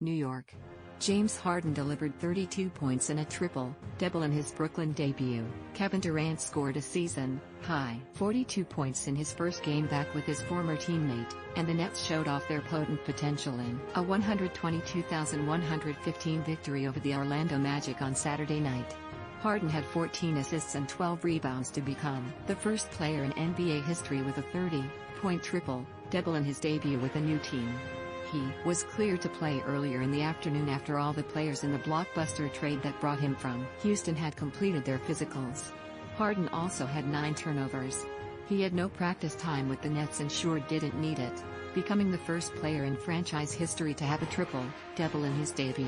New York. James Harden delivered 32 points and a triple-double in his Brooklyn debut. Kevin Durant scored a season-high 42 points in his first game back with his former teammate, and the Nets showed off their potent potential in a 122,115 victory over the Orlando Magic on Saturday night. Harden had 14 assists and 12 rebounds to become the first player in NBA history with a 30-point triple-double in his debut with a new team. He was cleared to play earlier in the afternoon after all the players in the blockbuster trade that brought him from Houston had completed their physicals. Harden also had 9 turnovers. He had no practice time with the Nets and sure didn't need it, becoming the first player in franchise history to have a triple-double in his debut.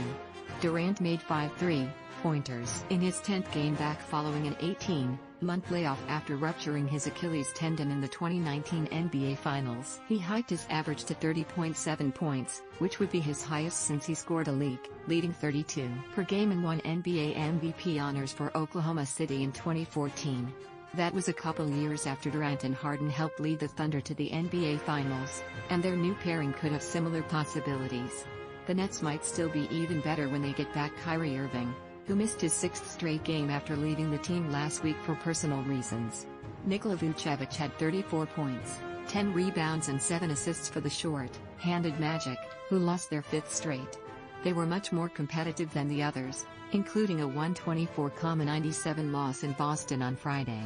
Durant made 5 three-pointers in his 10th game back following an 18-month layoff after rupturing his Achilles tendon in the 2019 NBA Finals. He hiked his average to 30.7 points, which would be his highest since he scored a league-leading 32 per game and won NBA MVP honors for Oklahoma City in 2014. That was a couple years after Durant and Harden helped lead the Thunder to the NBA Finals, and their new pairing could have similar possibilities. The Nets might still be even better when they get back Kyrie Irving, who missed his 6th straight game after leaving the team last week for personal reasons. Nikola Vucevic had 34 points, 10 rebounds and 7 assists for the short-handed Magic, who lost their 5th straight. They were much more competitive than the others, including a 124-97 loss in Boston on Friday.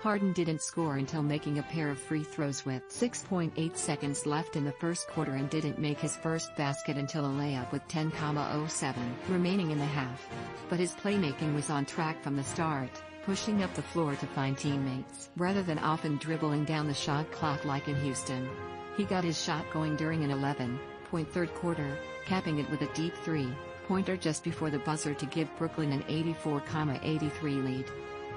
Harden didn't score until making a pair of free throws with 6.8 seconds left in the first quarter and didn't make his first basket until a layup with 10.07 remaining in the half. But his playmaking was on track from the start, pushing up the floor to find teammates rather than often dribbling down the shot clock like in Houston. He got his shot going during an 11-point third quarter, capping it with a deep three-pointer just before the buzzer to give Brooklyn an 84-83 lead.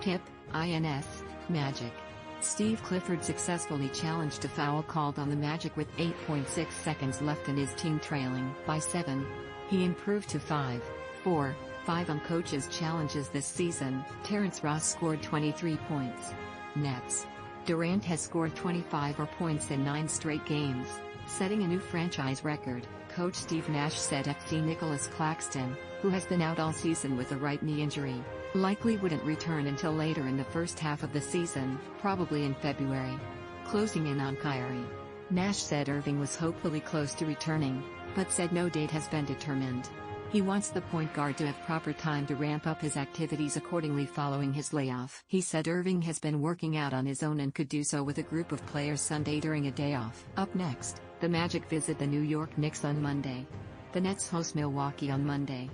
Tip, INS. Magic. Steve Clifford successfully challenged a foul called on the Magic with 8.6 seconds left and his team trailing by 7. He improved to 5-4-5 on coaches' challenges this season. Terrence Ross scored 23 points. Nets. Durant has scored 25 or points in 9 straight games, setting a new franchise record, Coach Steve Nash said. FC Nicholas Claxton, who has been out all season with a right knee injury, likely wouldn't return until later in the first half of the season, probably in February. Closing in on Kyrie. Nash said Irving was hopefully close to returning, but said no date has been determined. He wants the point guard to have proper time to ramp up his activities accordingly following his layoff. He said Irving has been working out on his own and could do so with a group of players Sunday during a day off. Up next, the Magic visit the New York Knicks on Monday. The Nets host Milwaukee on Monday.